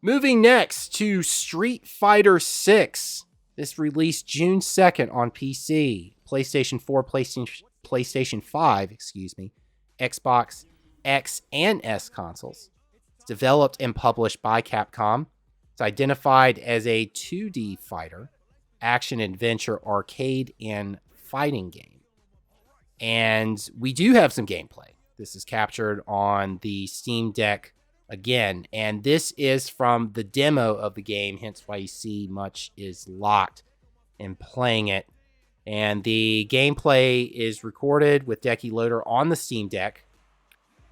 Moving next to Street Fighter 6. This released June 2nd on PC, PlayStation 4, PlayStation 5, Xbox X and S consoles. It's developed and published by Capcom. It's identified as a 2D fighter, action adventure, arcade, and fighting game. And we do have some gameplay. This is captured on the Steam Deck again. And this is from the demo of the game, hence why you see much is locked in playing it. And the gameplay is recorded with Decky Loader on the Steam Deck.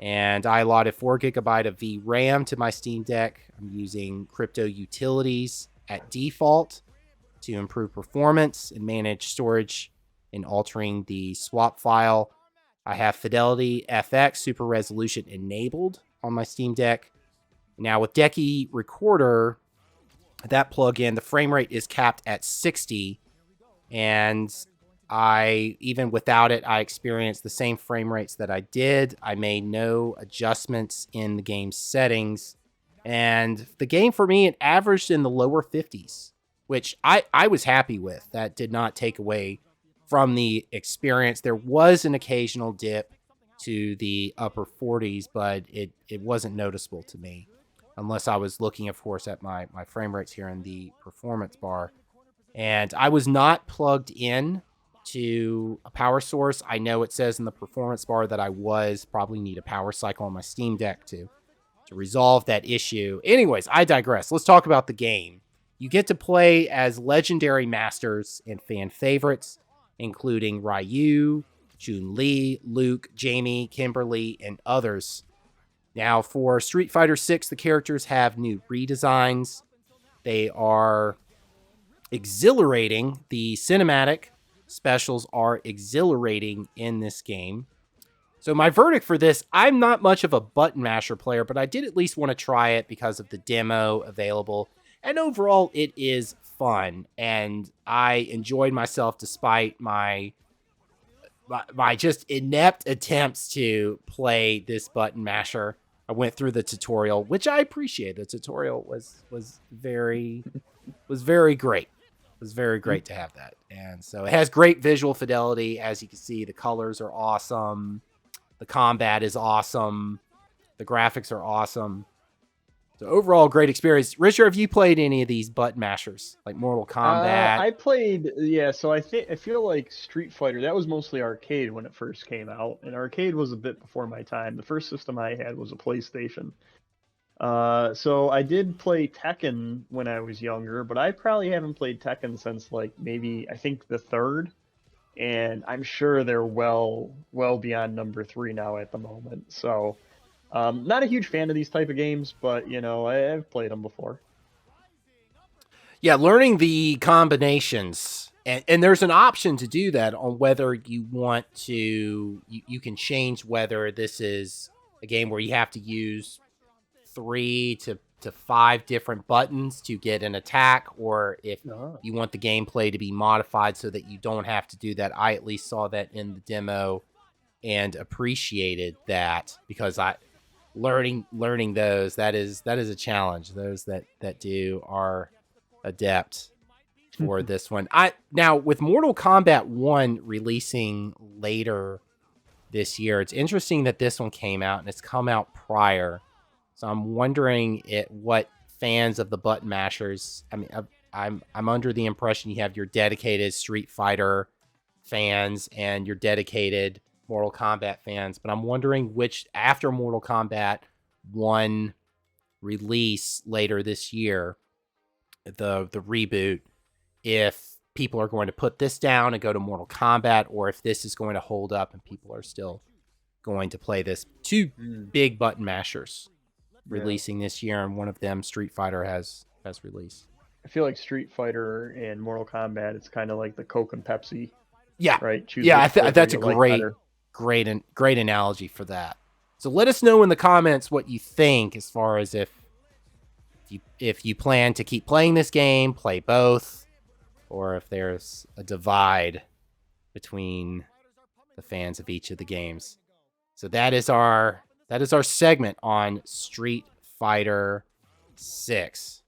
And I allotted 4 gigabyte of VRAM to my Steam Deck. I'm using crypto utilities at default to improve performance and manage storage and altering the swap file. I have Fidelity FX Super Resolution enabled on my Steam Deck. Now with Decky Recorder, that plugin, the frame rate is capped at 60, and even without it, I experienced the same frame rates that I did. I made no adjustments in the game settings, and the game for me, it averaged in the lower 50s, which I was happy with. That did not take away from the experience. There was an occasional dip to the upper 40s, but it wasn't noticeable to me, unless I was looking, of course, at my frame rates here in the performance bar. And I was not plugged in to a power source. I know it says in the performance bar that I probably need a power cycle on my Steam Deck to resolve that issue. Anyways, I digress. Let's talk about the game. You get to play as legendary masters and fan favorites, including Ryu, Chun-Li, Luke, Jamie, Kimberly, and others. Now, for Street Fighter 6, the characters have new redesigns. They are exhilarating. The cinematic specials are exhilarating in this game. So my verdict for this, I'm not much of a button masher player, but I did at least want to try it because of the demo available. And overall, it is fun. And I enjoyed myself despite my just inept attempts to play this button masher. I went through the tutorial, which I appreciate. The tutorial was very great. It was very great to have that. And so it has great visual fidelity. As you can see, the colors are awesome. The combat is awesome. The graphics are awesome. So overall, great experience. Richard, have you played any of these button mashers, like Mortal Kombat? I played, yeah. So I feel like Street Fighter, that was mostly arcade when it first came out, and arcade was a bit before my time. The first system I had was a PlayStation. So I did play Tekken when I was younger, but I probably haven't played Tekken since like maybe I think the third, and I'm sure they're well beyond number three now at the moment. So, not a huge fan of these type of games, but I've played them before. Yeah, learning the combinations. And there's an option to do that on whether you want to, you can change whether this is a game where you have to use 3 to 5 different buttons to get an attack, or if you want the gameplay to be modified so that you don't have to do that. I at least saw that in the demo and appreciated that, because learning those, that is a challenge. Those that do are adept for this one. Now with Mortal Kombat 1 releasing later this year, it's interesting that this one came out and it's come out prior. So I'm wondering what fans of the button mashers. I mean, I'm under the impression you have your dedicated Street Fighter fans and your dedicated Mortal Kombat fans, but I'm wondering which, after Mortal Kombat 1 release later this year, the reboot, if people are going to put this down and go to Mortal Kombat, or if this is going to hold up and people are still going to play this. Two big button mashers releasing this year, and one of them, Street Fighter, has released. I feel like Street Fighter and Mortal Kombat, it's kind of like the Coke and Pepsi, Yeah, right? Choose yeah, which flavor that's a you like great, better. great analogy for that. So let us know in the comments what you think, as far as if you plan to keep playing this game, play both, or if there's a divide between the fans of each of the games. So that is our segment on Street Fighter 6.